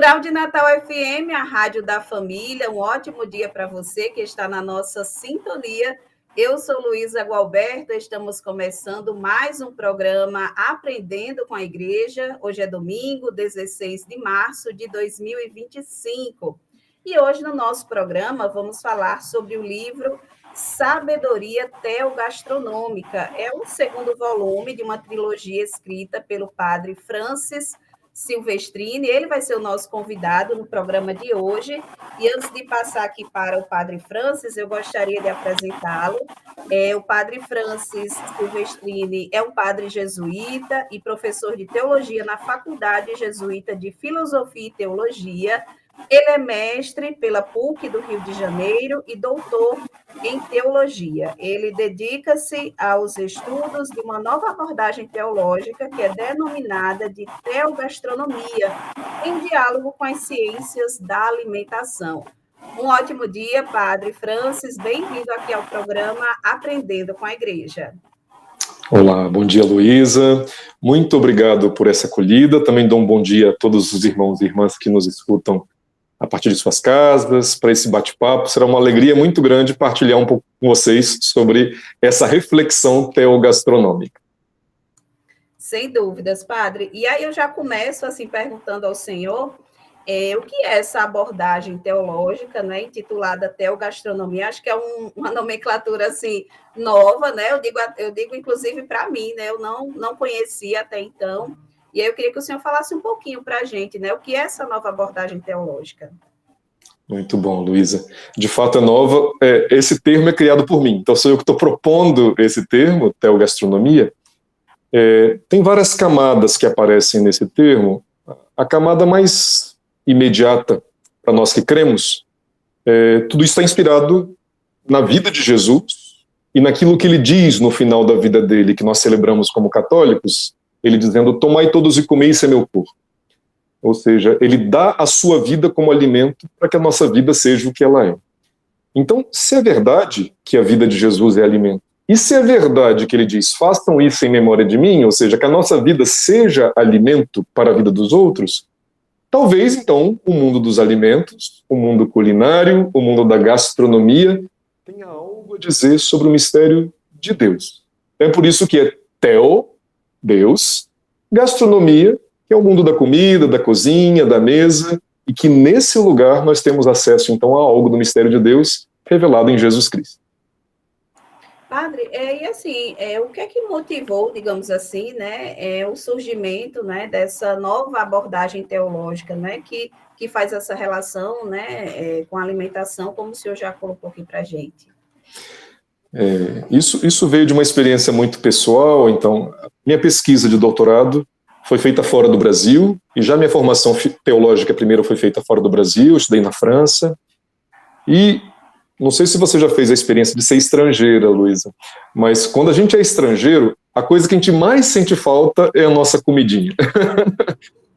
Rural de Natal FM, a rádio da família. Um ótimo dia para você que está na nossa sintonia. Eu sou Luísa Gualberto, estamos começando mais um programa Aprendendo com a Igreja. Hoje é domingo, 16 de março de 2025. E hoje no nosso programa vamos falar sobre o livro Sabedoria Teogastronômica. É o segundo volume de uma trilogia escrita pelo padre Francis Silvestrini. Ele vai ser o nosso convidado no programa de hoje. E antes de passar aqui para o padre Francis, eu gostaria de apresentá-lo. O padre Francis Silvestrini é um padre jesuíta e professor de teologia na Faculdade Jesuíta de Filosofia e Teologia. Ele é mestre pela PUC do Rio de Janeiro e doutor em teologia. Ele dedica-se aos estudos de uma nova abordagem teológica que é denominada de teogastronomia, em diálogo com as ciências da alimentação. Um ótimo dia, Padre Francis. Bem-vindo aqui ao programa Aprendendo com a Igreja. Olá, bom dia, Luísa. Muito obrigado por essa acolhida. Também dou um bom dia a todos os irmãos e irmãs que nos escutam a partir de suas casas, para esse bate-papo. Será uma alegria muito grande partilhar um pouco com vocês sobre essa reflexão teogastronômica. Sem dúvidas, padre. E aí eu já começo assim perguntando ao senhor o que é essa abordagem teológica, né, intitulada teogastronomia. Acho que é uma nomenclatura assim nova, né? Eu digo inclusive para mim, né? Eu não conhecia até então. E aí eu queria que o senhor falasse um pouquinho para a gente, né? O que é essa nova abordagem teológica? Muito bom, Luísa. De fato é nova. Esse termo é criado por mim, então sou eu que estou propondo esse termo, teogastronomia. Tem várias camadas que aparecem nesse termo. A camada mais imediata para nós que cremos, tudo isso está inspirado na vida de Jesus e naquilo que ele diz no final da vida dele, que nós celebramos como católicos, ele dizendo: tomai todos e comei, isso é meu corpo. Ou seja, ele dá a sua vida como alimento para que a nossa vida seja o que ela é. Então, se é verdade que a vida de Jesus é alimento, e se é verdade que ele diz: façam isso em memória de mim, ou seja, que a nossa vida seja alimento para a vida dos outros, talvez, então, o mundo dos alimentos, o mundo culinário, o mundo da gastronomia, tenha algo a dizer sobre o mistério de Deus. É por isso que é teo, Deus, gastronomia, que é o mundo da comida, da cozinha, da mesa, e que nesse lugar nós temos acesso, então, a algo do mistério de Deus revelado em Jesus Cristo. Padre, e assim, o que é que motivou, digamos assim, né, o surgimento, né, dessa nova abordagem teológica, né, que faz essa relação, né, com a alimentação, como o senhor já colocou aqui para a gente? Isso veio de uma experiência muito pessoal. Então, minha pesquisa de doutorado foi feita fora do Brasil, e já minha formação teológica primeiro foi feita fora do Brasil, eu estudei na França, e não sei se você já fez a experiência de ser estrangeira, Luísa, mas quando a gente é estrangeiro, a coisa que a gente mais sente falta é a nossa comidinha.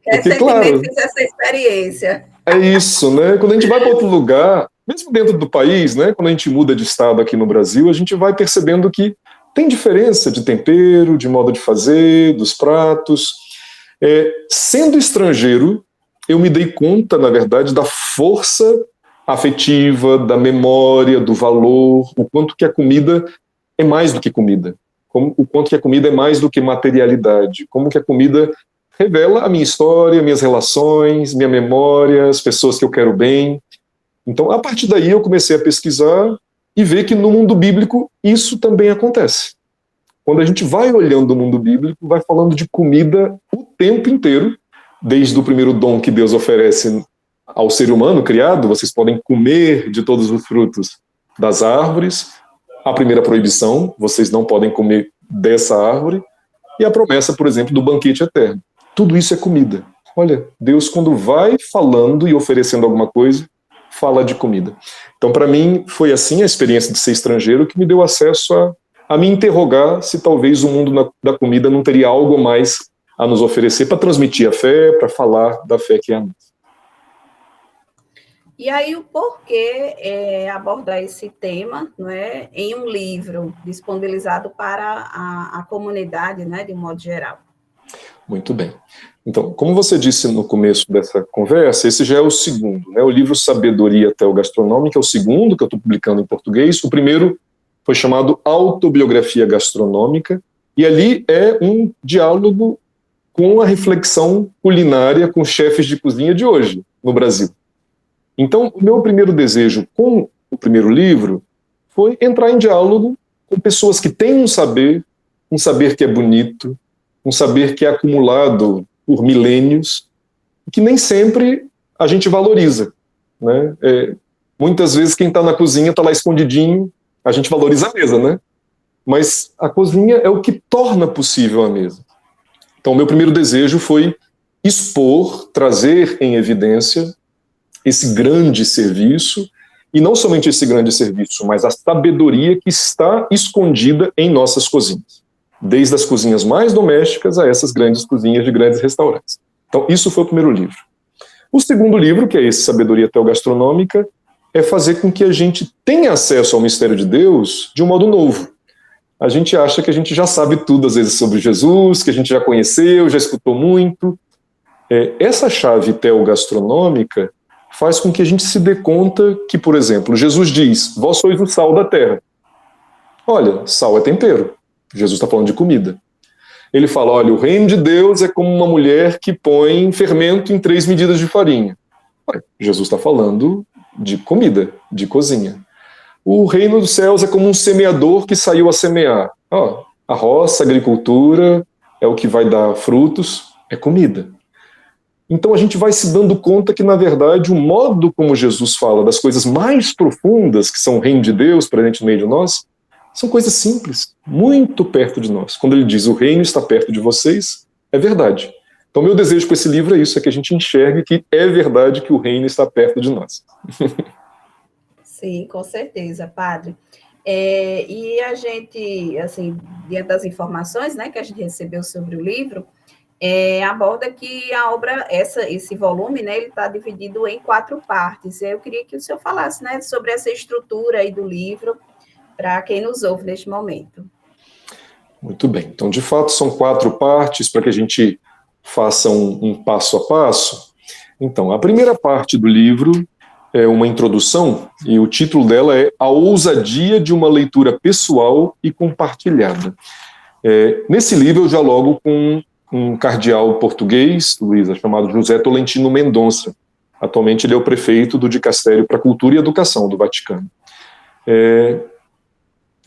Recentemente fiz essa experiência. É isso, né? Quando a gente vai para outro lugar, mesmo dentro do país, né? Quando a gente muda de estado aqui no Brasil, a gente vai percebendo que tem diferença de tempero, de modo de fazer, dos pratos. Sendo estrangeiro, eu me dei conta, na verdade, da força afetiva, da memória, do valor, o quanto que a comida é mais do que comida, o quanto que a comida é mais do que materialidade, como que a comida revela a minha história, minhas relações, minha memória, as pessoas que eu quero bem. Então, a partir daí, eu comecei a pesquisar e ver que no mundo bíblico isso também acontece. Quando a gente vai olhando o mundo bíblico, vai falando de comida o tempo inteiro, desde o primeiro dom que Deus oferece ao ser humano criado: vocês podem comer de todos os frutos das árvores, a primeira proibição: vocês não podem comer dessa árvore, e a promessa, por exemplo, do banquete eterno. Tudo isso é comida. Olha, Deus, quando vai falando e oferecendo alguma coisa, fala de comida. Então, para mim, foi assim a experiência de ser estrangeiro que me deu acesso a me interrogar se talvez o mundo da comida não teria algo mais a nos oferecer para transmitir a fé, para falar da fé que é a nossa. E aí, o porquê abordar esse tema, não é, em um livro disponibilizado para a comunidade, né, de um modo geral? Muito bem. Então, como você disse no começo dessa conversa, esse já é o segundo, né? O livro Sabedoria Teogastronômica é o segundo que eu estou publicando em português. O primeiro foi chamado Autobiografia Gastronômica, e ali é um diálogo com a reflexão culinária com chefes de cozinha de hoje, no Brasil. Então, o meu primeiro desejo com o primeiro livro foi entrar em diálogo com pessoas que têm um saber que é bonito, um saber que é acumulado por milênios, que nem sempre a gente valoriza, né? Muitas vezes quem está na cozinha está lá escondidinho, a gente valoriza a mesa, né? Mas a cozinha é o que torna possível a mesa. Então, o meu primeiro desejo foi expor, trazer em evidência esse grande serviço, e não somente esse grande serviço, mas a sabedoria que está escondida em nossas cozinhas, desde as cozinhas mais domésticas a essas grandes cozinhas de grandes restaurantes. Então, isso foi o primeiro livro. O segundo livro, que é esse Sabedoria Teogastronômica, é fazer com que a gente tenha acesso ao mistério de Deus de um modo novo. A gente acha que a gente já sabe tudo, às vezes, sobre Jesus, que a gente já conheceu, já escutou muito. Essa chave teogastronômica faz com que a gente se dê conta que, por exemplo, Jesus diz, vós sois o sal da terra. Olha, sal é tempero. Jesus está falando de comida. Ele fala, olha, o reino de Deus é como uma mulher que põe fermento em 3 medidas de farinha. Olha, Jesus está falando de comida, de cozinha. O reino dos céus é como um semeador que saiu a semear. A roça, a agricultura, é o que vai dar frutos, é comida. Então a gente vai se dando conta que, na verdade, o modo como Jesus fala das coisas mais profundas, que são o reino de Deus presente no meio de nós, são coisas simples, muito perto de nós. Quando ele diz o reino está perto de vocês, é verdade. Então meu desejo com esse livro é isso, é que a gente enxergue que é verdade que o reino está perto de nós. Sim, com certeza, padre. E a gente, assim, diante das informações, né, que a gente recebeu sobre o livro, aborda que a obra, esse volume, né, ele está dividido em 4 partes. Eu queria que o senhor falasse, né, sobre essa estrutura aí do livro, para quem nos ouve neste momento. Muito bem. Então, de fato, são 4 partes para que a gente faça um passo a passo. Então, a primeira parte do livro é uma introdução, e o título dela é A Ousadia de uma Leitura Pessoal e Compartilhada. Nesse livro eu dialogo com um cardeal português, Luísa, chamado José Tolentino Mendonça. Atualmente ele é o prefeito do Dicastério para a Cultura e Educação do Vaticano.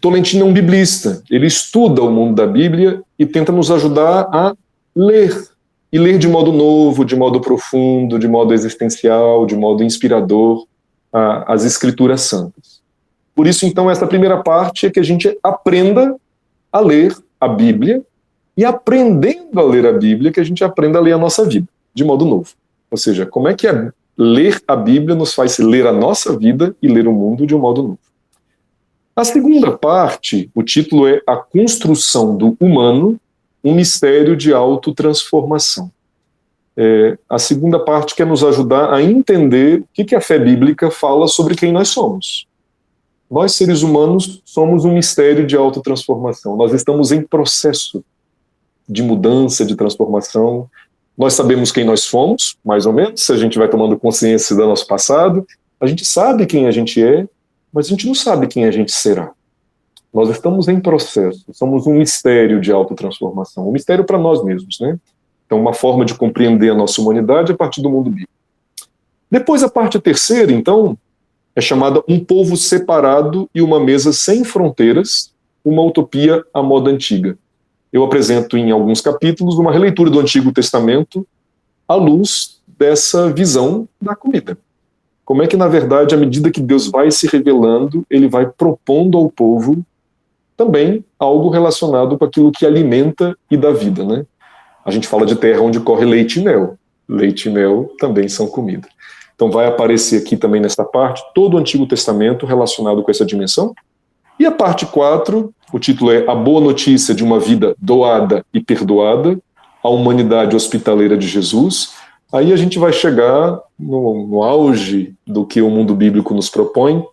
Tolentino é um biblista, ele estuda o mundo da Bíblia e tenta nos ajudar a ler, e ler de modo novo, de modo profundo, de modo existencial, de modo inspirador, as Escrituras Santas. Por isso, então, essa primeira parte é que a gente aprenda a ler a Bíblia, e aprendendo a ler a Bíblia, que a gente aprenda a ler a nossa vida, de modo novo. Ou seja, como é que ler a Bíblia nos faz ler a nossa vida e ler o mundo de um modo novo. A segunda parte, o título é A Construção do Humano, um mistério de autotransformação. A segunda parte quer nos ajudar a entender o que a fé bíblica fala sobre quem nós somos. Nós, seres humanos, somos um mistério de autotransformação. Nós estamos em processo de mudança, de transformação. Nós sabemos quem nós fomos, mais ou menos, se a gente vai tomando consciência do nosso passado. A gente sabe quem a gente é, mas a gente não sabe quem a gente será. Nós estamos em processo, somos um mistério de autotransformação, um mistério para nós mesmos, né? Então, uma forma de compreender a nossa humanidade a partir do mundo bíblico. Depois, a parte terceira, então, é chamada Um Povo Separado e uma Mesa Sem Fronteiras, uma utopia à moda antiga. Eu apresento em alguns capítulos uma releitura do Antigo Testamento à luz dessa visão da comida. Como é que, na verdade, à medida que Deus vai se revelando, ele vai propondo ao povo também algo relacionado com aquilo que alimenta e dá vida, né? A gente fala de terra onde corre leite e mel. Leite e mel também são comida. Então vai aparecer aqui também nesta parte todo o Antigo Testamento relacionado com essa dimensão. E a parte 4, o título é A Boa Notícia de uma Vida Doada e Perdoada, a Humanidade Hospitaleira de Jesus. Aí a gente vai chegar no auge do que o mundo bíblico nos propõe,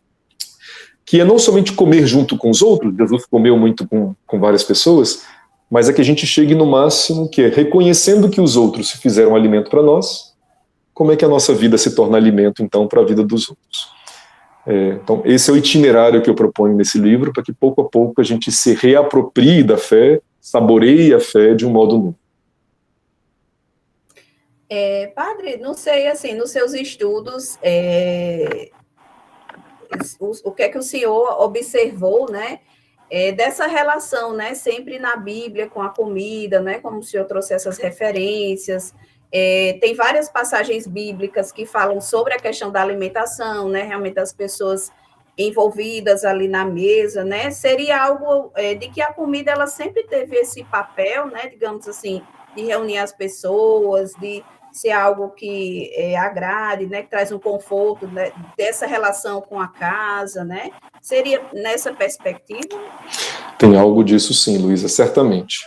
que é não somente comer junto com os outros, Jesus comeu muito com várias pessoas, mas é que a gente chegue no máximo, que é reconhecendo que os outros se fizeram alimento para nós, como é que a nossa vida se torna alimento, então, para a vida dos outros. Então, esse é o itinerário que eu proponho nesse livro, para que pouco a pouco a gente se reaproprie da fé, saboreie a fé de um modo novo. Padre, não sei, assim, nos seus estudos, o que é que o senhor observou, né, dessa relação, né, sempre na Bíblia com a comida, né, como o senhor trouxe essas referências, tem várias passagens bíblicas que falam sobre a questão da alimentação, né, realmente as pessoas envolvidas ali na mesa, né, seria algo de que a comida ela sempre teve esse papel, né, digamos assim, de reunir as pessoas, de ser algo que agrade, né, que traz um conforto, né, dessa relação com a casa, né? Seria nessa perspectiva? Tem algo disso sim, Luísa, certamente.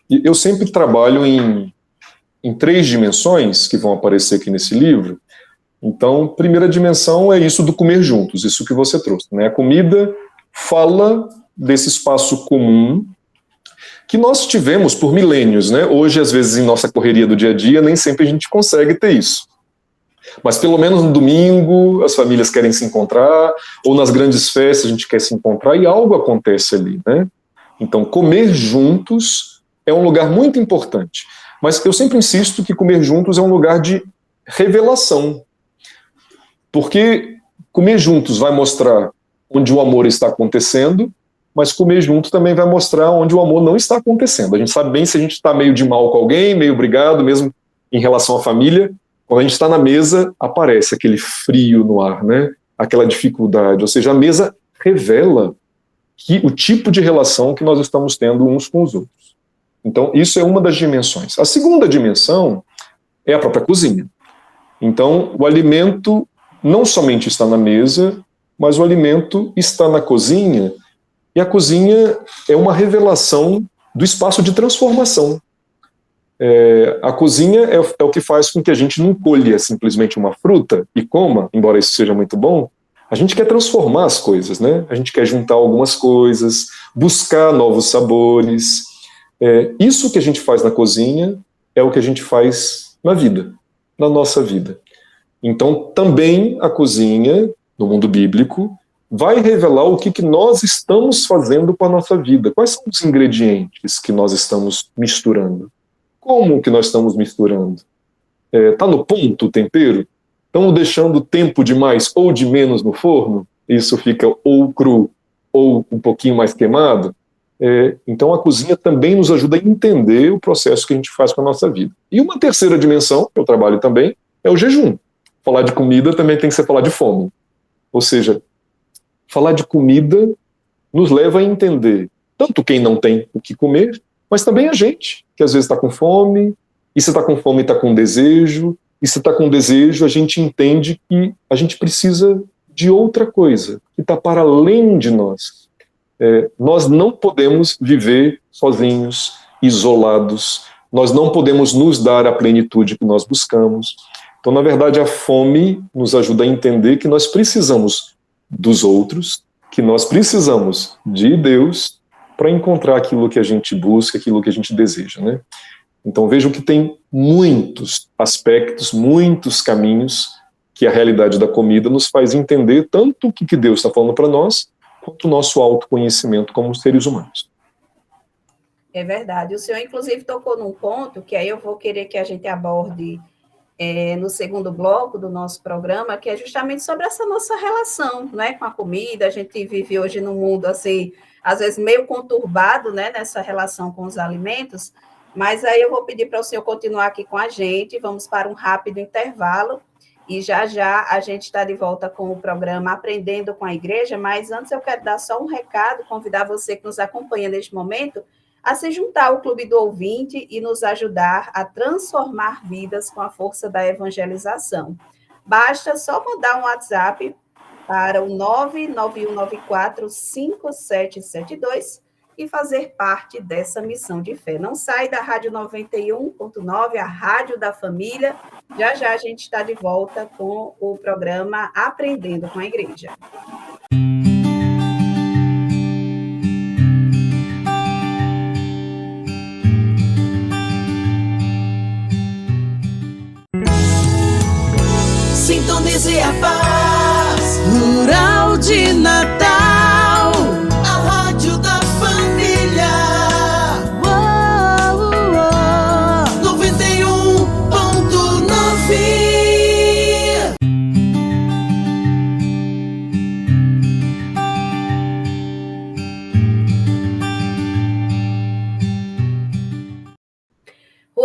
Eu sempre trabalho em 3 dimensões que vão aparecer aqui nesse livro. Então, primeira dimensão é isso do comer juntos, isso que você trouxe, né? A comida fala desse espaço comum que nós tivemos por milênios, né? Hoje, às vezes, em nossa correria do dia a dia, nem sempre a gente consegue ter isso. Mas pelo menos no domingo, as famílias querem se encontrar, ou nas grandes festas a gente quer se encontrar e algo acontece ali, né? Então, comer juntos é um lugar muito importante. Mas eu sempre insisto que comer juntos é um lugar de revelação. Porque comer juntos vai mostrar onde o amor está acontecendo, mas comer junto também vai mostrar onde o amor não está acontecendo. A gente sabe bem se a gente está meio de mal com alguém, meio brigado, mesmo em relação à família. Quando a gente está na mesa, aparece aquele frio no ar, né? Aquela dificuldade. Ou seja, a mesa revela o tipo de relação que nós estamos tendo uns com os outros. Então, isso é uma das dimensões. A segunda dimensão é a própria cozinha. Então, o alimento não somente está na mesa, mas o alimento está na cozinha, e a cozinha é uma revelação do espaço de transformação. A cozinha é o que faz com que a gente não colha simplesmente uma fruta e coma, embora isso seja muito bom. A gente quer transformar as coisas, né? A gente quer juntar algumas coisas, buscar novos sabores. Isso que a gente faz na cozinha é o que a gente faz na vida, na nossa vida. Então, também a cozinha, no mundo bíblico, vai revelar o que nós estamos fazendo com a nossa vida. Quais são os ingredientes que nós estamos misturando? Como que nós estamos misturando? Está no ponto o tempero? Estamos deixando tempo de mais ou de menos no forno? Isso fica ou cru ou um pouquinho mais queimado? Então a cozinha também nos ajuda a entender o processo que a gente faz com a nossa vida. E uma terceira dimensão, que eu trabalho também, é o jejum. Falar de comida também tem que ser falar de fome. Ou seja, falar de comida nos leva a entender tanto quem não tem o que comer, mas também a gente, que às vezes está com fome, e se está com fome está com desejo, e se está com desejo a gente entende que a gente precisa de outra coisa, que está para além de nós. Nós não podemos viver sozinhos, isolados, nós não podemos nos dar a plenitude que nós buscamos. Então, na verdade, a fome nos ajuda a entender que nós precisamos dos outros, que nós precisamos de Deus para encontrar aquilo que a gente busca, aquilo que a gente deseja, né? Então vejo que tem muitos aspectos, muitos caminhos que a realidade da comida nos faz entender tanto o que Deus está falando para nós, quanto o nosso autoconhecimento como seres humanos. É verdade. O senhor, inclusive, tocou num ponto que aí eu vou querer que a gente aborde no segundo bloco do nosso programa, que é justamente sobre essa nossa relação, né, com a comida. A gente vive hoje num mundo, assim, às vezes meio conturbado, né, nessa relação com os alimentos, mas aí eu vou pedir para o senhor continuar aqui com a gente, vamos para um rápido intervalo, e já já a gente está de volta com o programa Aprendendo com a Igreja, mas antes eu quero dar só um recado, convidar você que nos acompanha neste momento a se juntar ao Clube do Ouvinte e nos ajudar a transformar vidas com a força da evangelização. Basta só mandar um WhatsApp para o 991945772 e fazer parte dessa missão de fé. Não sai da Rádio 91.9, a Rádio da Família. Já já a gente está de volta com o programa Aprendendo com a Igreja.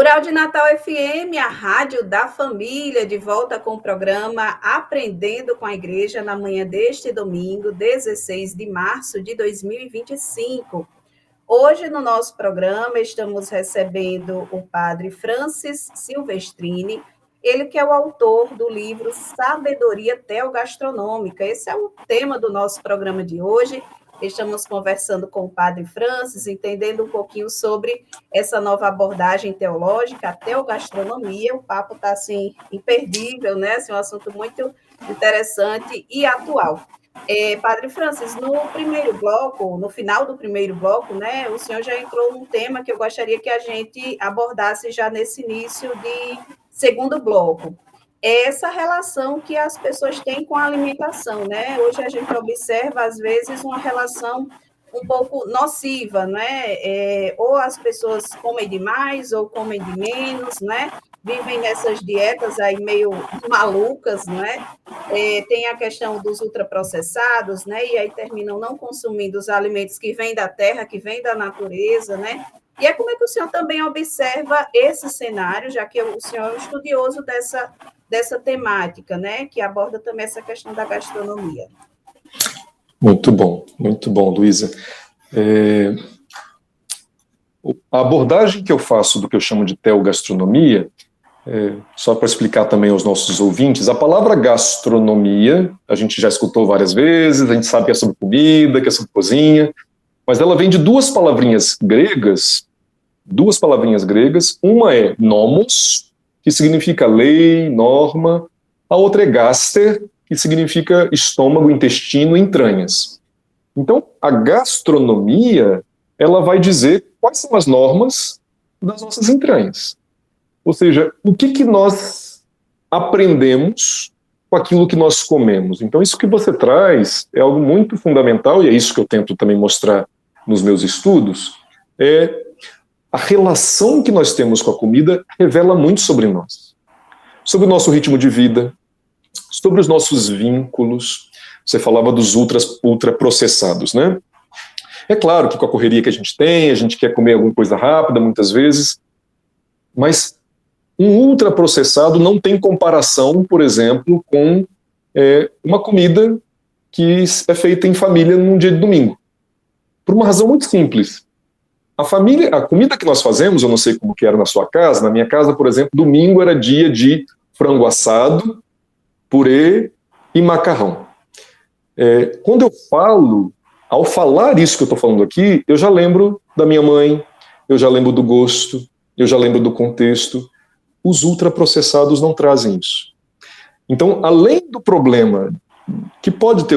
Rural de Natal FM, a rádio da família, de volta com o programa Aprendendo com a Igreja, na manhã deste domingo, 16 de março de 2025. Hoje, no nosso programa, estamos recebendo o padre Francis Silvestrini, ele que é o autor do livro Sabedoria Teogastronômica. Esse é o tema do nosso programa de hoje. Estamos conversando com o padre Francis, entendendo um pouquinho sobre essa nova abordagem teológica, a teogastronomia. O papo está, assim, imperdível, né? Assim, um assunto muito interessante e atual. Padre Francis, no primeiro bloco, no final do primeiro bloco, né, o senhor já entrou num tema que eu gostaria que a gente abordasse já nesse início de segundo bloco. Essa relação que as pessoas têm com a alimentação, né? Hoje a gente observa, às vezes, uma relação um pouco nociva, né? Ou as pessoas comem demais ou comem de menos, né? Vivem nessas dietas aí meio malucas, né? Tem a questão dos ultraprocessados, né? E aí terminam não consumindo os alimentos que vêm da terra, que vêm da natureza, né? E como é que o senhor também observa esse cenário, já que o senhor é um estudioso dessa temática, né? Que aborda também essa questão da gastronomia. Muito bom, Luísa. A abordagem que eu faço do que eu chamo de teogastronomia, só para explicar também aos nossos ouvintes, a palavra gastronomia, a gente já escutou várias vezes, a gente sabe que é sobre comida, que é sobre cozinha, mas ela vem de duas palavrinhas gregas, uma é nomos, que significa lei, norma, a outra é gaster, que significa estômago, intestino, entranhas. Então, a gastronomia, ela vai dizer quais são as normas das nossas entranhas. Ou seja, o que nós aprendemos com aquilo que nós comemos. Então, isso que você traz é algo muito fundamental, e é isso que eu tento também mostrar nos meus estudos, a relação que nós temos com a comida revela muito sobre nós. Sobre o nosso ritmo de vida, sobre os nossos vínculos. Você falava dos ultraprocessados, né? É claro que com a correria que a gente quer comer alguma coisa rápida, muitas vezes, mas um ultraprocessado não tem comparação, por exemplo, com uma comida que é feita em família num dia de domingo. Por uma razão muito simples. A comida que nós fazemos, eu não sei como que era na sua casa, na minha casa, por exemplo, domingo era dia de frango assado, purê e macarrão. Ao falar isso que eu estou falando aqui, eu já lembro da minha mãe, eu já lembro do gosto, eu já lembro do contexto. Os ultraprocessados não trazem isso. Então, além do problema, que pode ter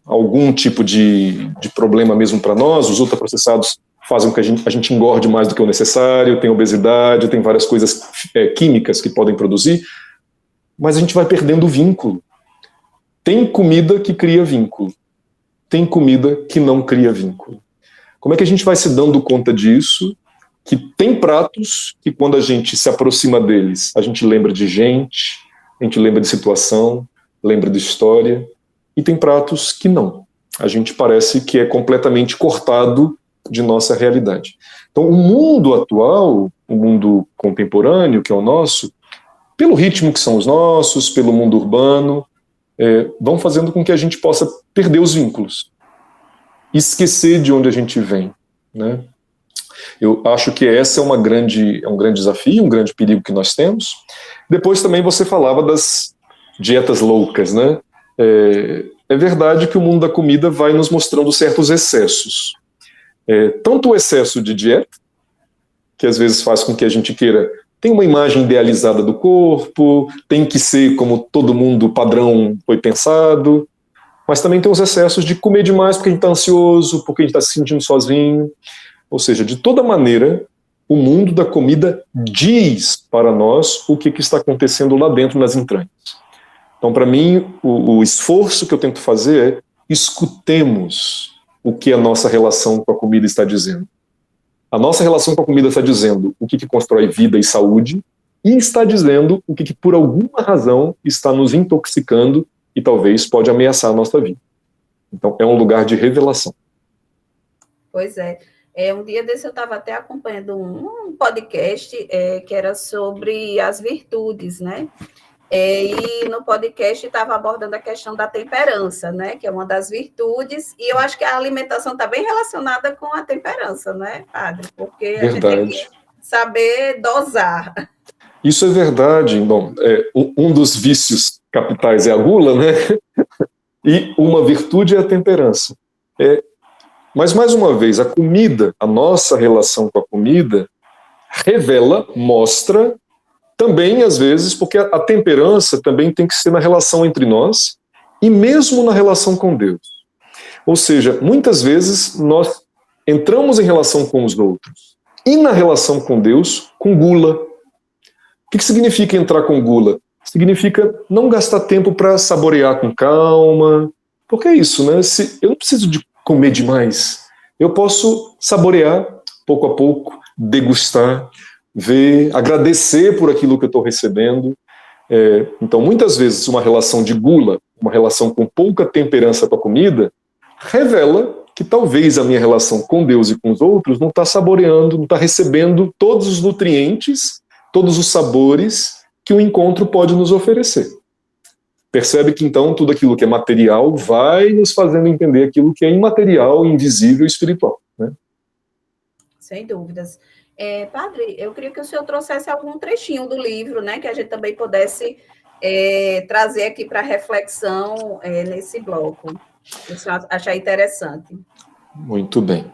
algum tipo de problema mesmo para nós, os ultraprocessados fazem com que a gente engorde mais do que o necessário, tem obesidade, tem várias coisas químicas que podem produzir, mas a gente vai perdendo o vínculo. Tem comida que cria vínculo, tem comida que não cria vínculo. Como é que a gente vai se dando conta disso? Que tem pratos que quando a gente se aproxima deles, a gente lembra de gente, a gente lembra de situação, lembra de história, e tem pratos que não. A gente parece que é completamente cortado de nossa realidade. Então, o mundo atual, o mundo contemporâneo, que é o nosso, pelo ritmo que são os nossos, pelo mundo urbano, vão fazendo com que a gente possa perder os vínculos, esquecer de onde a gente vem, né? Eu acho que esse é um grande desafio, um grande perigo que nós temos. Depois também você falava das dietas loucas, né? É verdade que o mundo da comida vai nos mostrando certos excessos. Tanto o excesso de dieta, que às vezes faz com que a gente queira ter uma imagem idealizada do corpo, tem que ser como todo mundo padrão foi pensado, mas também tem os excessos de comer demais porque a gente está ansioso, porque a gente está se sentindo sozinho. Ou seja, de toda maneira, o mundo da comida diz para nós o que está acontecendo lá dentro nas entranhas. Então, para mim, o esforço que eu tento fazer é escutemos o que a nossa relação com a comida está dizendo. A nossa relação com a comida está dizendo o que constrói vida e saúde e está dizendo o que por alguma razão está nos intoxicando e talvez pode ameaçar a nossa vida. Então, é um lugar de revelação. Pois é. Um dia desse eu estava até acompanhando um podcast que era sobre as virtudes, né? E no podcast estava abordando a questão da temperança, né? Que é uma das virtudes, e eu acho que a alimentação está bem relacionada com a temperança, né, padre? Porque a gente tem que Verdade. saber dosar. Isso é verdade. Bom, um dos vícios capitais é a gula, né? E uma virtude é a temperança. Mas, mais uma vez, a comida, a nossa relação com a comida, revela, mostra, também, às vezes, porque a temperança também tem que ser na relação entre nós e mesmo na relação com Deus. Ou seja, muitas vezes nós entramos em relação com os outros e na relação com Deus, com gula. O que significa entrar com gula? Significa não gastar tempo para saborear com calma. Porque é isso, né? Eu não preciso de comer demais. Eu posso saborear pouco a pouco, degustar, ver, agradecer por aquilo que eu estou recebendo. Então, muitas vezes, uma relação de gula, uma relação com pouca temperança com a comida, revela que talvez a minha relação com Deus e com os outros não está saboreando, não está recebendo todos os nutrientes, todos os sabores que o encontro pode nos oferecer. Percebe que, então, tudo aquilo que é material vai nos fazendo entender aquilo que é imaterial, invisível e espiritual, né? Sem dúvidas. Padre, eu queria que o senhor trouxesse algum trechinho do livro, né, que a gente também pudesse trazer aqui para reflexão nesse bloco. Se o senhor achar interessante. Muito bem.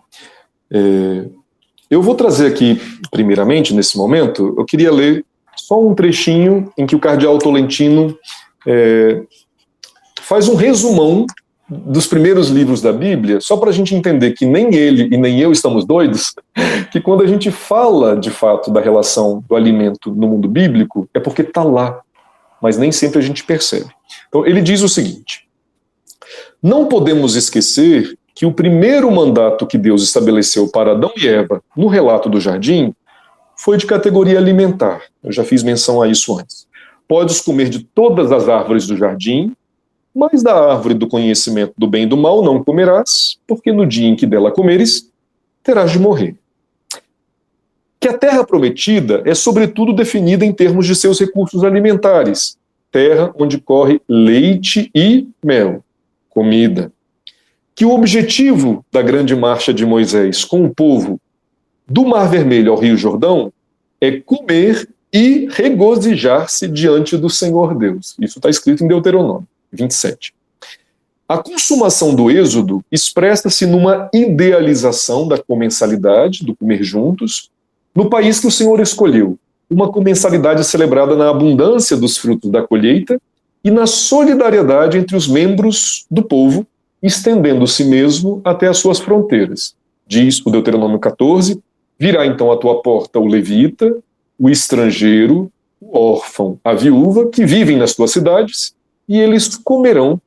Eu vou trazer aqui, primeiramente, nesse momento, eu queria ler só um trechinho em que o cardeal Tolentino faz um resumão dos primeiros livros da Bíblia, só para a gente entender que nem ele e nem eu estamos doidos, que quando a gente fala, de fato, da relação do alimento no mundo bíblico, é porque está lá, mas nem sempre a gente percebe. Então, ele diz o seguinte: não podemos esquecer que o primeiro mandato que Deus estabeleceu para Adão e Eva, no relato do jardim, foi de categoria alimentar. Eu já fiz menção a isso antes. Podes comer de todas as árvores do jardim, mas da árvore do conhecimento do bem e do mal não comerás, porque no dia em que dela comeres, terás de morrer. Que a terra prometida é sobretudo definida em termos de seus recursos alimentares, terra onde corre leite e mel, comida. Que o objetivo da grande marcha de Moisés com o povo do Mar Vermelho ao Rio Jordão é comer e regozijar-se diante do Senhor Deus. Isso está escrito em Deuteronômio 27. A consumação do êxodo expressa-se numa idealização da comensalidade, do comer juntos, no país que o Senhor escolheu, uma comensalidade celebrada na abundância dos frutos da colheita e na solidariedade entre os membros do povo, estendendo-se mesmo até as suas fronteiras. Diz o Deuteronômio 14, virá então à tua porta o levita, o estrangeiro, o órfão, a viúva, que vivem nas tuas cidades, e eles comerão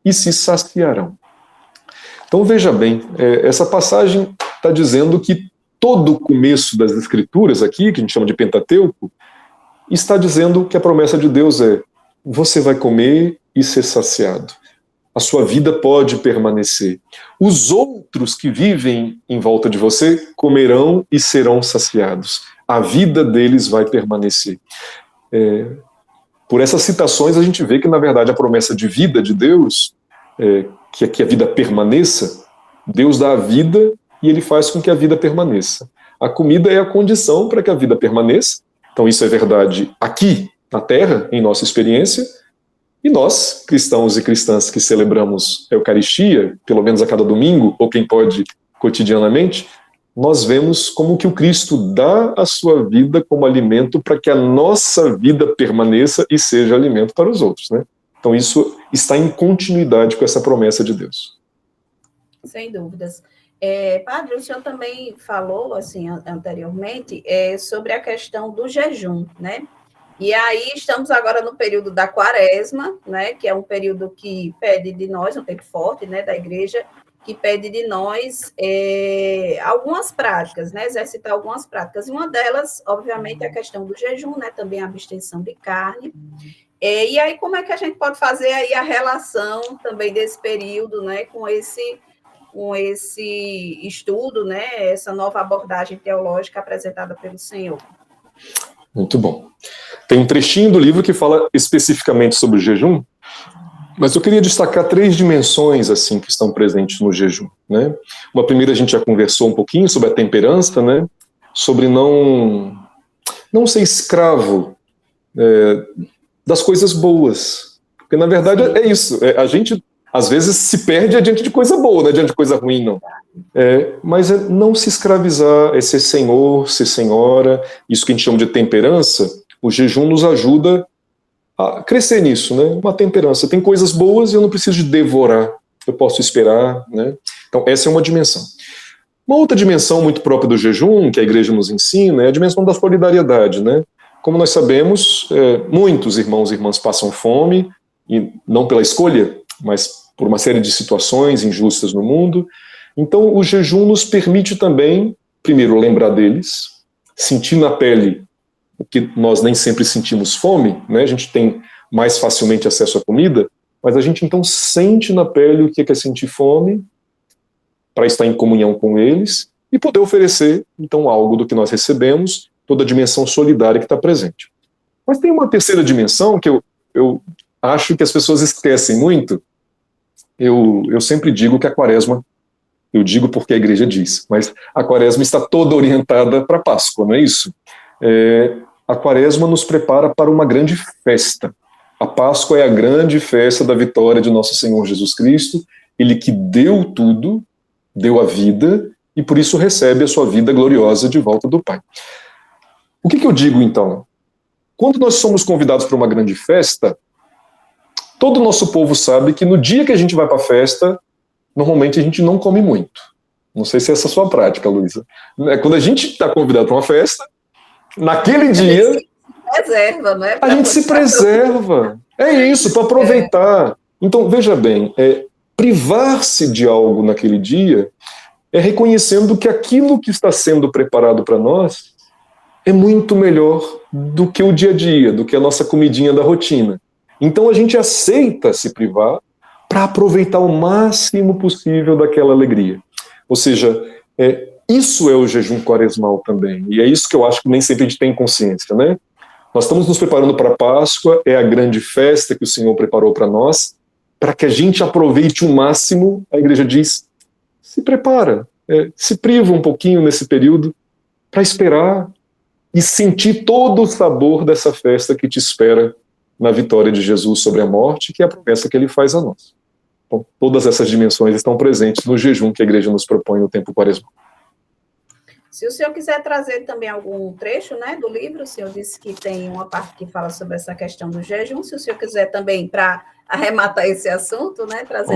e se saciarão. Então veja bem, essa passagem está dizendo que todo o começo das Escrituras aqui, que a gente chama de Pentateuco, está dizendo que a promessa de Deus é: você vai comer e ser saciado. A sua vida pode permanecer. Os outros que vivem em volta de você comerão e serão saciados. A vida deles vai permanecer. Por essas citações, a gente vê que, na verdade, a promessa de vida de Deus, que a vida permaneça, Deus dá a vida e ele faz com que a vida permaneça. A comida é a condição para que a vida permaneça. Então, isso é verdade aqui, na Terra, em nossa experiência. E nós, cristãos e cristãs que celebramos a Eucaristia, pelo menos a cada domingo, ou quem pode cotidianamente, nós vemos como que o Cristo dá a sua vida como alimento para que a nossa vida permaneça e seja alimento para os outros, né? Então isso está em continuidade com essa promessa de Deus. Sem dúvidas. Padre, o senhor também falou, assim, anteriormente, sobre a questão do jejum, né? E aí estamos agora no período da Quaresma, né, que é um período que pede de nós, um tempo forte, né, da igreja, que pede de nós algumas práticas, né, exercitar algumas práticas. E uma delas, obviamente, é a questão do jejum, né, também a abstenção de carne. E aí, como é que a gente pode fazer aí a relação também desse período, né, com esse com esse estudo, né, essa nova abordagem teológica apresentada pelo senhor. Muito bom. Tem um trechinho do livro que fala especificamente sobre o jejum, mas eu queria destacar 3 dimensões assim que estão presentes no jejum, né? Uma primeira, a gente já conversou um pouquinho sobre a temperança, né? Sobre não ser escravo das coisas boas, porque na verdade é isso. A gente às vezes se perde diante de coisa boa, não é diante de coisa ruim, não. Mas não se escravizar, é ser senhor, ser senhora, isso que a gente chama de temperança. O jejum nos ajuda a crescer nisso, né? Uma temperança. Tem coisas boas e eu não preciso de devorar, eu posso esperar, né? Então essa é uma dimensão. Uma outra dimensão muito própria do jejum, que a igreja nos ensina, é a dimensão da solidariedade, né? Como nós sabemos, muitos irmãos e irmãs passam fome, e não pela escolha, mas por uma série de situações injustas no mundo. Então o jejum nos permite também, primeiro, lembrar deles, sentir na pele o que nós nem sempre sentimos fome, né? A gente tem mais facilmente acesso à comida, mas a gente então sente na pele o que é sentir fome, para estar em comunhão com eles e poder oferecer, então, algo do que nós recebemos, toda a dimensão solidária que está presente. Mas tem uma terceira dimensão que eu acho que as pessoas esquecem muito. Eu sempre digo que a quaresma, eu digo porque a igreja diz, mas a quaresma está toda orientada para a Páscoa, não é isso? A quaresma nos prepara para uma grande festa. A Páscoa é a grande festa da vitória de nosso Senhor Jesus Cristo, ele que deu tudo, deu a vida, e por isso recebe a sua vida gloriosa de volta do Pai. O que eu digo, então? Quando nós somos convidados para uma grande festa, todo o nosso povo sabe que no dia que a gente vai para a festa, normalmente a gente não come muito. Não sei se essa é a sua prática, Luísa. Quando a gente está convidado para uma festa, naquele dia... Preserva, né? A gente se preserva. É isso, para aproveitar. Então, veja bem, privar-se de algo naquele dia é reconhecendo que aquilo que está sendo preparado para nós é muito melhor do que o dia a dia, do que a nossa comidinha da rotina. Então a gente aceita se privar para aproveitar o máximo possível daquela alegria. Ou seja, isso é o jejum quaresmal também. E é isso que eu acho que nem sempre a gente tem consciência, né? Nós estamos nos preparando para a Páscoa, é a grande festa que o Senhor preparou para nós, para que a gente aproveite o máximo. A igreja diz, se prepara, se priva um pouquinho nesse período para esperar e sentir todo o sabor dessa festa que te espera na vitória de Jesus sobre a morte, que é a promessa que ele faz a nós. Então, todas essas dimensões estão presentes no jejum que a igreja nos propõe no tempo quaresmal. Se o senhor quiser trazer também algum trecho, né, do livro, o senhor disse que tem uma parte que fala sobre essa questão do jejum, se o senhor quiser também, para arrematar esse assunto, né, trazer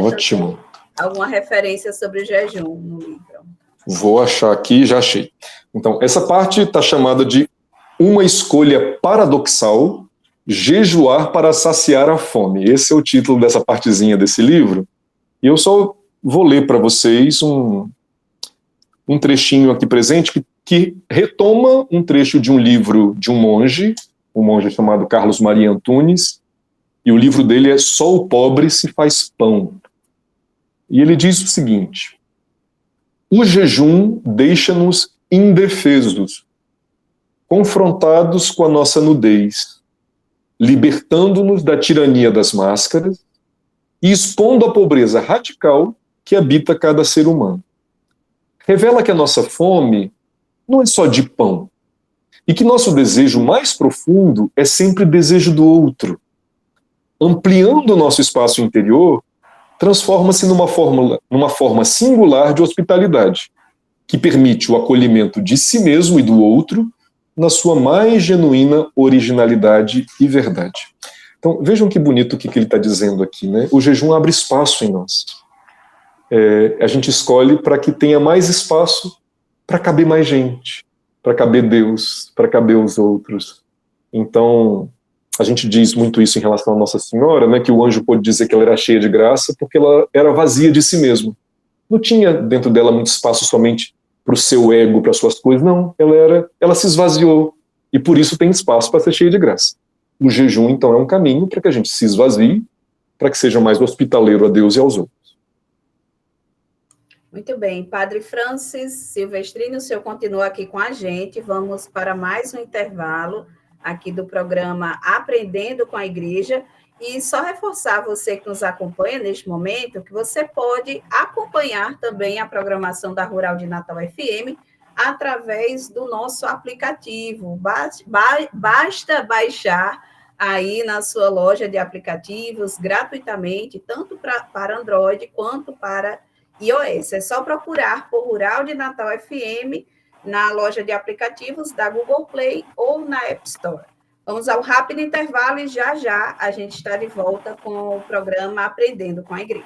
alguma referência sobre o jejum no livro. Vou achar aqui, já achei. Então, essa parte está chamada de uma escolha paradoxal, jejuar para saciar a fome. Esse é o título dessa partezinha desse livro. E eu só vou ler para vocês um trechinho aqui presente que retoma um trecho de um livro de um monge chamado Carlos Maria Antunes, e o livro dele é Só o Pobre se Faz Pão. E ele diz o seguinte: o jejum deixa-nos indefesos, confrontados com a nossa nudez, libertando-nos da tirania das máscaras e expondo a pobreza radical que habita cada ser humano. Revela que a nossa fome não é só de pão, e que nosso desejo mais profundo é sempre o desejo do outro. Ampliando o nosso espaço interior, transforma-se numa forma singular de hospitalidade, que permite o acolhimento de si mesmo e do outro na sua mais genuína originalidade e verdade. Então, vejam que bonito o que ele está dizendo aqui, né? O jejum abre espaço em nós. A gente escolhe para que tenha mais espaço para caber mais gente, para caber Deus, para caber os outros. Então, a gente diz muito isso em relação à Nossa Senhora, né, que o anjo pôde dizer que ela era cheia de graça porque ela era vazia de si mesma. Não tinha dentro dela muito espaço somente para o seu ego, para as suas coisas, não. Ela se esvaziou e por isso tem espaço para ser cheia de graça. O jejum, então, é um caminho para que a gente se esvazie, para que seja mais hospitaleiro a Deus e aos outros. Muito bem, Padre Francis Silvestrini, o senhor continua aqui com a gente. Vamos para mais um intervalo aqui do programa Aprendendo com a Igreja. E só reforçar você que nos acompanha neste momento, que você pode acompanhar também a programação da Rural de Natal FM através do nosso aplicativo. Basta baixar aí na sua loja de aplicativos gratuitamente, tanto para Android quanto para iOS. É só procurar por Rural de Natal FM na loja de aplicativos da Google Play ou na App Store. Vamos ao rápido intervalo e já já a gente está de volta com o programa Aprendendo com a Igreja.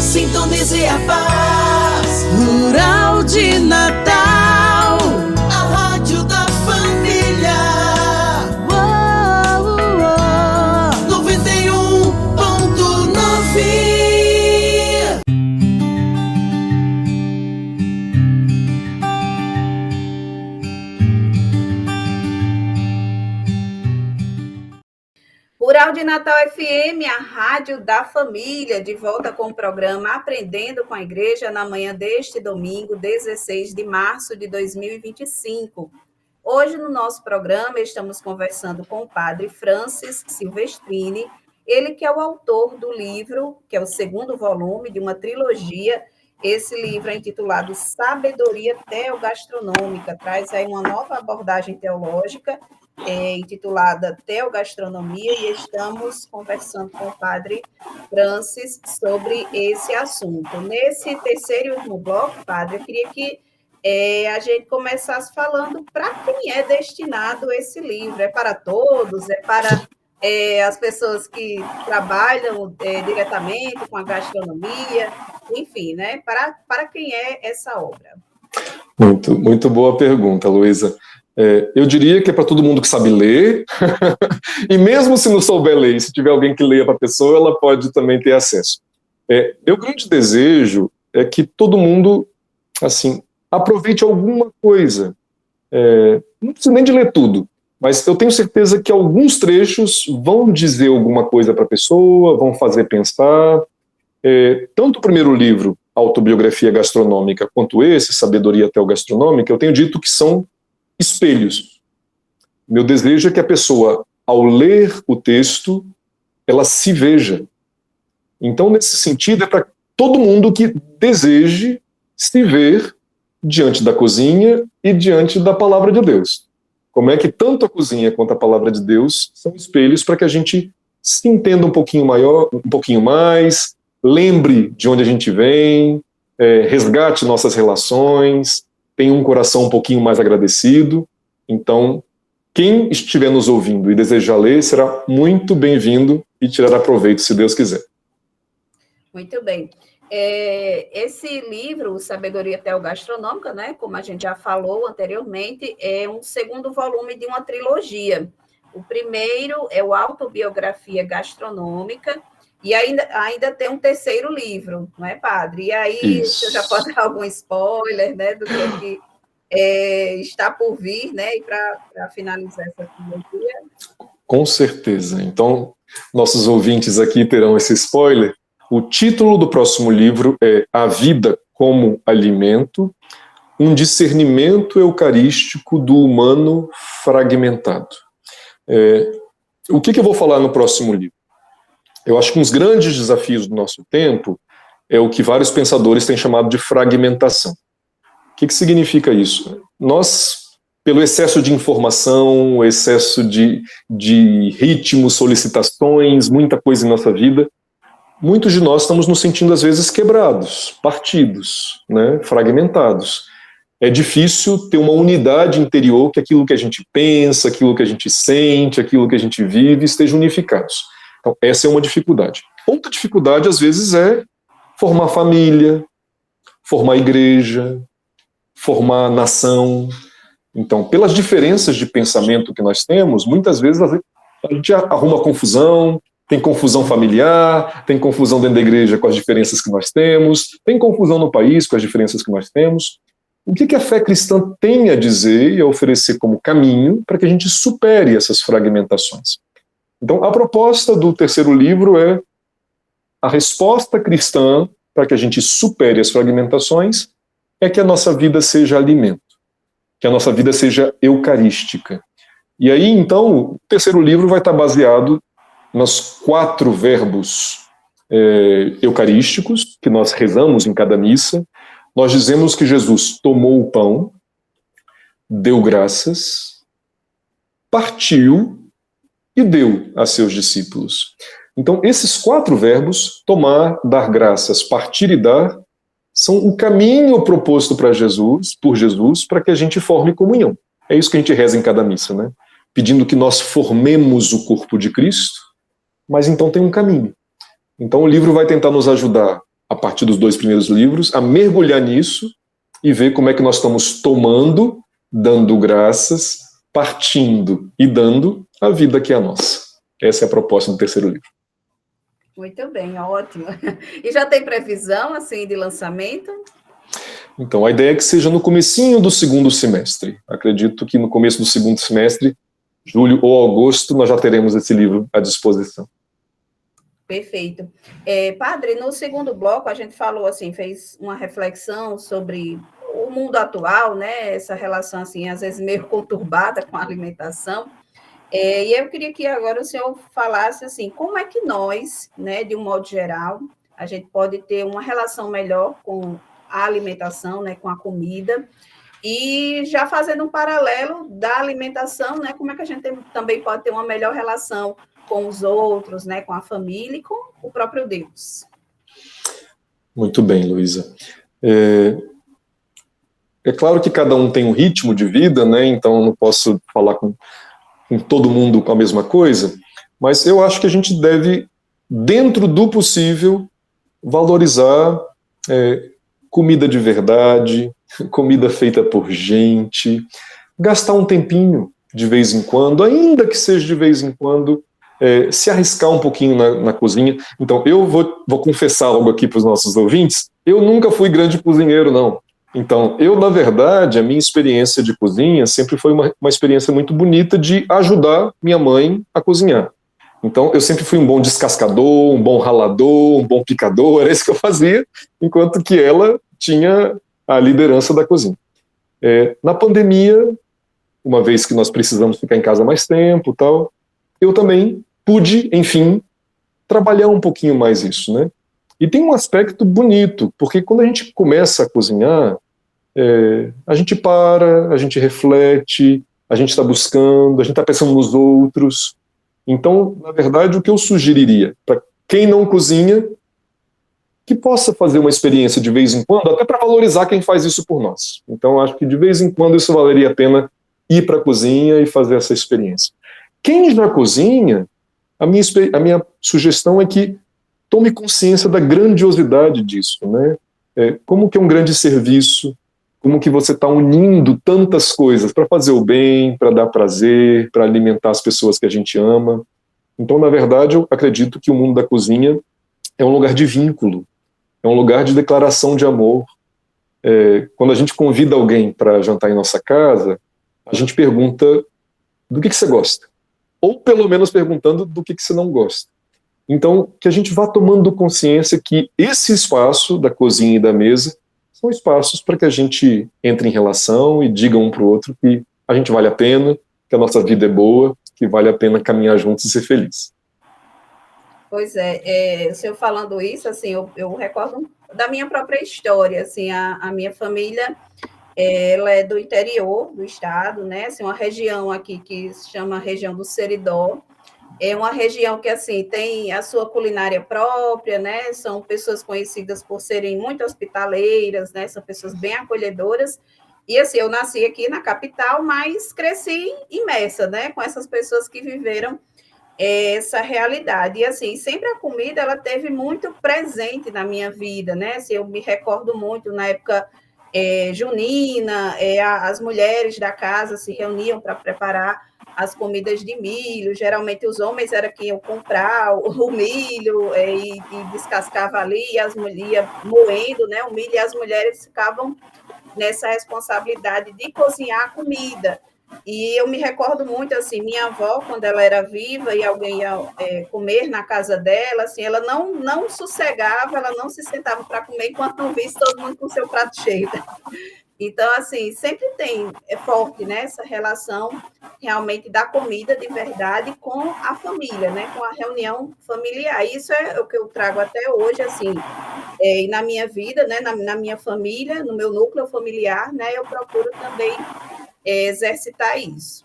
Sintonize a paz. Rural de Natal, a rádio da família. 91.9. Rural de Natal FM, a rádio da família, de volta com o programa Aprendendo com a Igreja, na manhã deste domingo, 16 de março de 2025. Hoje, no nosso programa, estamos conversando com o Padre Francis Silvestrini, ele que é o autor do livro, que é o segundo volume de uma trilogia. Esse livro é intitulado Sabedoria Teogastronômica, traz aí uma nova abordagem teológica, intitulada Teogastronomia, e estamos conversando com o Padre Francis sobre esse assunto. Nesse terceiro e último bloco, Padre, eu queria que a gente começasse falando para quem é destinado esse livro. É para todos? É para as pessoas que trabalham diretamente com a gastronomia? Enfim, né? Para quem é essa obra? Muito boa pergunta, Luísa. Eu diria que é para todo mundo que sabe ler, e mesmo se não souber ler, se tiver alguém que leia para a pessoa, ela pode também ter acesso. Meu grande desejo é que todo mundo, assim, aproveite alguma coisa. Não precisa nem de ler tudo, mas eu tenho certeza que alguns trechos vão dizer alguma coisa para a pessoa, vão fazer pensar. Tanto o primeiro livro, Autobiografia Gastronômica, quanto esse, Sabedoria Teogastronômica, eu tenho dito que são espelhos. Meu desejo é que a pessoa, ao ler o texto, ela se veja. Então, nesse sentido, é para todo mundo que deseje se ver diante da cozinha e diante da palavra de Deus. Como é que tanto a cozinha quanto a palavra de Deus são espelhos para que a gente se entenda um pouquinho mais, lembre de onde a gente vem, resgate nossas relações, tenha um coração um pouquinho mais agradecido. Então, quem estiver nos ouvindo e desejar ler, será muito bem-vindo e tirará proveito, se Deus quiser. Muito bem. Esse livro, Sabedoria Teogastronômica, né, como a gente já falou anteriormente, é um segundo volume de uma trilogia. O primeiro é o Autobiografia Gastronômica, e ainda tem um terceiro livro, não é, Padre? E aí, você já pode dar algum spoiler, né, do que está por vir, né, e para finalizar essa trilogia? Com certeza. Então, nossos ouvintes aqui terão esse spoiler. O título do próximo livro é A Vida como Alimento, um discernimento eucarístico do humano fragmentado. O que eu vou falar no próximo livro? Eu acho que um dos grandes desafios do nosso tempo é o que vários pensadores têm chamado de fragmentação. O que significa isso? Nós, pelo excesso de informação, excesso de ritmo, solicitações, muita coisa em nossa vida, muitos de nós estamos nos sentindo, às vezes, quebrados, partidos, né, fragmentados. É difícil ter uma unidade interior, que aquilo que a gente pensa, aquilo que a gente sente, aquilo que a gente vive, estejam unificados. Então, essa é uma dificuldade. Outra dificuldade, às vezes, é formar família, formar igreja, formar nação. Então, pelas diferenças de pensamento que nós temos, muitas vezes a gente arruma confusão, tem confusão familiar, tem confusão dentro da igreja com as diferenças que nós temos, tem confusão no país com as diferenças que nós temos. o que a fé cristã tem a dizer e a oferecer como caminho para que a gente supere essas fragmentações. Então, a proposta do terceiro livro é a resposta cristã para que a gente supere as fragmentações é que a nossa vida seja alimento, que a nossa vida seja eucarística. E aí, então, o terceiro livro vai estar baseado nos 4 verbos eucarísticos que nós rezamos em cada missa. Nós dizemos que Jesus tomou o pão, deu graças, partiu e deu a seus discípulos. Então, esses 4 verbos, tomar, dar graças, partir e dar, são o caminho proposto por Jesus, para que a gente forme comunhão. É isso que a gente reza em cada missa, né? Pedindo que nós formemos o corpo de Cristo, mas então tem um caminho. Então o livro vai tentar nos ajudar, a partir dos 2 primeiros livros, a mergulhar nisso e ver como é que nós estamos tomando, dando graças, partindo e dando a vida que é a nossa. Essa é a proposta do terceiro livro. Muito bem, ótimo. E já tem previsão, assim, de lançamento? Então, a ideia é que seja no comecinho do segundo semestre. Acredito que no começo do segundo semestre, julho ou agosto, nós já teremos esse livro à disposição. Perfeito. Padre, no segundo bloco, a gente falou, assim, fez uma reflexão sobre o mundo atual, né? Essa relação, assim, às vezes meio conturbada com a alimentação. E eu queria que agora o senhor falasse assim, como é que nós, né, de um modo geral, a gente pode ter uma relação melhor com a alimentação, né, com a comida, e já fazendo um paralelo da alimentação, né, como é que a gente também pode ter uma melhor relação com os outros, né, com a família e com o próprio Deus. Muito bem, Luísa. É claro que cada um tem um ritmo de vida, né, então eu não posso falar com todo mundo a mesma coisa, mas eu acho que a gente deve, dentro do possível, valorizar comida de verdade, comida feita por gente, gastar um tempinho de vez em quando, ainda que seja de vez em quando, se arriscar um pouquinho na cozinha. Então, eu vou confessar algo aqui para os nossos ouvintes, eu nunca fui grande cozinheiro, não. Então, na verdade, a minha experiência de cozinha sempre foi uma experiência muito bonita de ajudar minha mãe a cozinhar. Então, eu sempre fui um bom descascador, um bom ralador, um bom picador, era isso que eu fazia, enquanto que ela tinha a liderança da cozinha. Na pandemia, uma vez que nós precisamos ficar em casa mais tempo, tal, eu também pude, enfim, trabalhar um pouquinho mais isso, né? E tem um aspecto bonito, porque quando a gente começa a cozinhar, a gente para, a gente reflete, a gente está buscando, a gente está pensando nos outros. Então, na verdade, o que eu sugeriria para quem não cozinha, que possa fazer uma experiência de vez em quando, até para valorizar quem faz isso por nós. Então, acho que de vez em quando isso valeria a pena ir para a cozinha e fazer essa experiência. Quem já cozinha, a minha sugestão é que tome consciência da grandiosidade disso, né? Como que é um grande serviço, como que você está unindo tantas coisas para fazer o bem, para dar prazer, para alimentar as pessoas que a gente ama. Então, na verdade, eu acredito que o mundo da cozinha é um lugar de vínculo, é um lugar de declaração de amor. Quando a gente convida alguém para jantar em nossa casa, a gente pergunta do que você gosta, ou pelo menos perguntando do que você não gosta. Então, que a gente vá tomando consciência que esse espaço da cozinha e da mesa são espaços para que a gente entre em relação e diga um para o outro que a gente vale a pena, que a nossa vida é boa, que vale a pena caminhar juntos e ser feliz. Pois o senhor falando isso, assim, eu recordo da minha própria história, assim, a minha família, ela é do interior do estado, né, assim, uma região aqui que se chama região do Seridó. É uma região que, assim, tem a sua culinária própria, né? São pessoas conhecidas por serem muito hospitaleiras, né? São pessoas bem acolhedoras. E, assim, eu nasci aqui na capital, mas cresci imersa, né? Com essas pessoas que viveram essa realidade. E, assim, sempre a comida, ela teve muito presente na minha vida, né? Assim, eu me recordo muito, na época junina, as mulheres da casa se reuniam para preparar as comidas de milho, geralmente os homens era quem iam comprar o milho e descascava ali, e as mulheres moendo, né, o milho, e as mulheres ficavam nessa responsabilidade de cozinhar a comida. E eu me recordo muito, assim, minha avó, quando ela era viva e alguém ia comer na casa dela, assim, ela não sossegava, ela não se sentava para comer enquanto não visse todo mundo com seu prato cheio. Então, assim, sempre é forte, né, essa relação realmente da comida de verdade com a família, né, com a reunião familiar. Isso é o que eu trago até hoje, assim, e na minha vida, né, na minha família, no meu núcleo familiar, né, eu procuro também exercitar isso.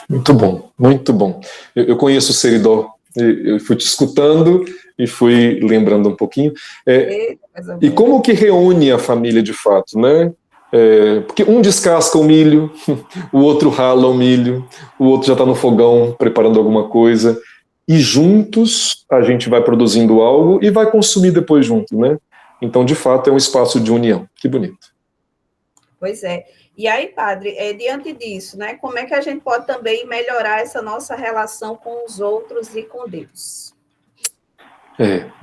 Muito bom, muito bom. Eu conheço o Seridó, eu fui te escutando e fui lembrando um pouquinho. E como que reúne a família de fato, né? Porque um descasca o milho, o outro rala o milho, o outro já está no fogão preparando alguma coisa, e juntos a gente vai produzindo algo e vai consumir depois junto, né? Então, de fato, é um espaço de união. Que bonito. Pois é. E aí, padre, diante disso, né, como é que a gente pode também melhorar essa nossa relação com os outros e com Deus?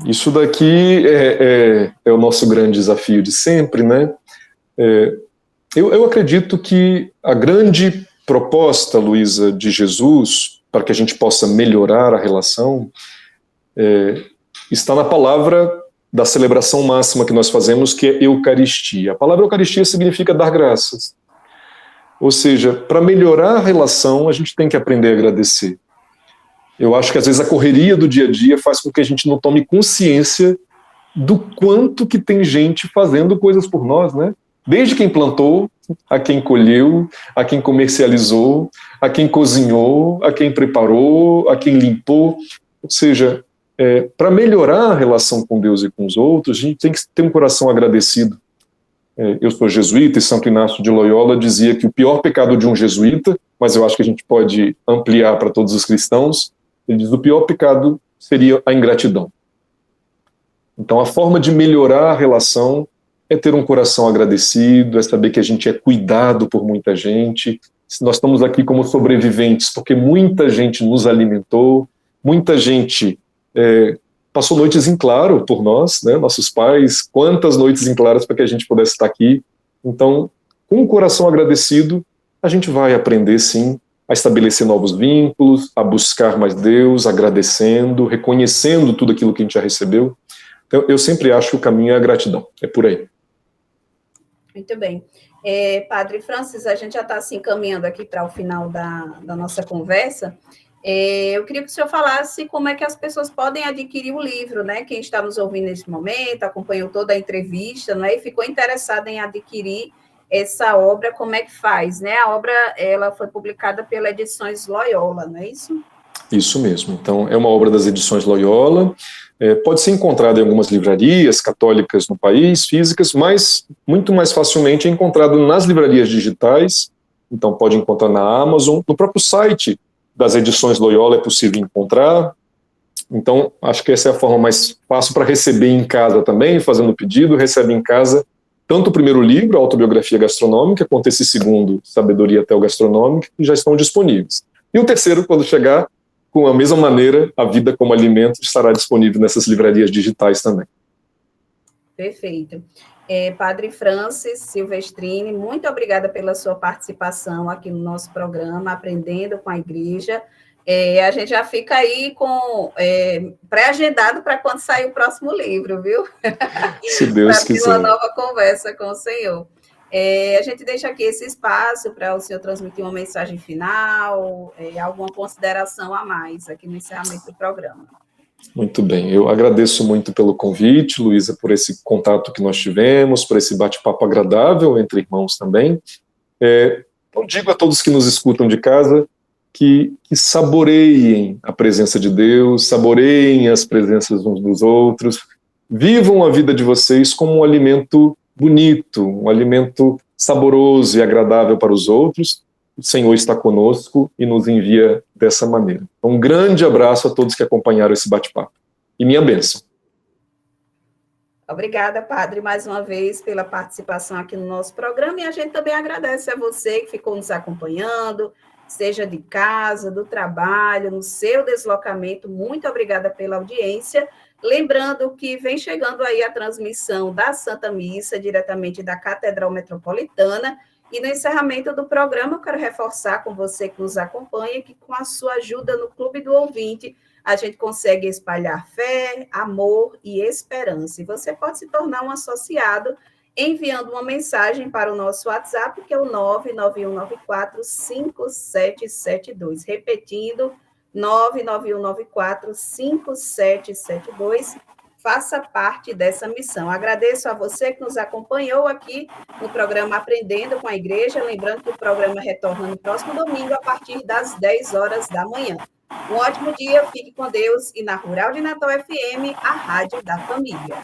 Isso daqui é o nosso grande desafio de sempre, né? Eu acredito que a grande proposta, Luísa, de Jesus, para que a gente possa melhorar a relação, está na palavra da celebração máxima que nós fazemos, que é Eucaristia. A palavra Eucaristia significa dar graças. Ou seja, para melhorar a relação, a gente tem que aprender a agradecer. Eu acho que às vezes a correria do dia a dia faz com que a gente não tome consciência do quanto que tem gente fazendo coisas por nós, né? Desde quem plantou, a quem colheu, a quem comercializou, a quem cozinhou, a quem preparou, a quem limpou. Ou seja, para melhorar a relação com Deus e com os outros, a gente tem que ter um coração agradecido. Eu sou jesuíta e Santo Inácio de Loyola dizia que o pior pecado de um jesuíta, mas eu acho que a gente pode ampliar para todos os cristãos, ele diz que o pior pecado seria a ingratidão. Então a forma de melhorar a relação é ter um coração agradecido, é saber que a gente é cuidado por muita gente. Nós estamos aqui como sobreviventes porque muita gente nos alimentou, muita gente passou noites em claro por nós, né? Nossos pais, quantas noites em claras para que a gente pudesse estar aqui. Então, com o coração agradecido, a gente vai aprender, sim, a estabelecer novos vínculos, a buscar mais Deus, agradecendo, reconhecendo tudo aquilo que a gente já recebeu. Então, eu sempre acho que o caminho é a gratidão, é por aí. Muito bem. Padre Francis, a gente já está se encaminhando aqui para o final da nossa conversa. Eu queria que o senhor falasse como é que as pessoas podem adquirir o livro, né? Quem está nos ouvindo nesse momento, acompanhou toda a entrevista, né? E ficou interessado em adquirir essa obra, como é que faz, né? A obra, ela foi publicada pela Edições Loyola, não é isso? Isso mesmo. Então, é uma obra das Edições Loyola, pode ser encontrada em algumas livrarias católicas no país, físicas, mas muito mais facilmente é encontrado nas livrarias digitais, então pode encontrar na Amazon, no próprio site das Edições Loyola é possível encontrar. Então, acho que essa é a forma mais fácil para receber em casa também, fazendo o pedido, recebe em casa tanto o primeiro livro, a Autobiografia Gastronômica, quanto esse segundo, Sabedoria Teogastronômica, que já estão disponíveis. E o terceiro, quando chegar, com a mesma maneira, A Vida como Alimento, estará disponível nessas livrarias digitais também. Perfeito. Padre Francis Silvestrini, muito obrigada pela sua participação aqui no nosso programa, Aprendendo com a Igreja. A gente já fica aí com pré-agendado para quando sair o próximo livro, viu? Se Deus quiser. Para uma nova conversa com o senhor. A gente deixa aqui esse espaço para o senhor transmitir uma mensagem final, alguma consideração a mais aqui no encerramento do programa. Muito bem, eu agradeço muito pelo convite, Luísa, por esse contato que nós tivemos, por esse bate-papo agradável entre irmãos também. Eu digo a todos que nos escutam de casa que saboreiem a presença de Deus, saboreiem as presenças uns dos outros, vivam a vida de vocês como um alimento bonito, um alimento saboroso e agradável para os outros. O Senhor está conosco e nos envia dessa maneira. Então, um grande abraço a todos que acompanharam esse bate-papo. E minha bênção. Obrigada, Padre, mais uma vez pela participação aqui no nosso programa. E a gente também agradece a você que ficou nos acompanhando, seja de casa, do trabalho, no seu deslocamento. Muito obrigada pela audiência. Lembrando que vem chegando aí a transmissão da Santa Missa, diretamente da Catedral Metropolitana, e no encerramento do programa, eu quero reforçar com você que nos acompanha que com a sua ajuda no Clube do Ouvinte, a gente consegue espalhar fé, amor e esperança. E você pode se tornar um associado enviando uma mensagem para o nosso WhatsApp, que é o 991945772. Repetindo, 991945772. Faça parte dessa missão. Agradeço a você que nos acompanhou aqui no programa Aprendendo com a Igreja. Lembrando que o programa retorna no próximo domingo, a partir das 10 horas da manhã. Um ótimo dia, fique com Deus e na Rural de Natal FM, a Rádio da Família.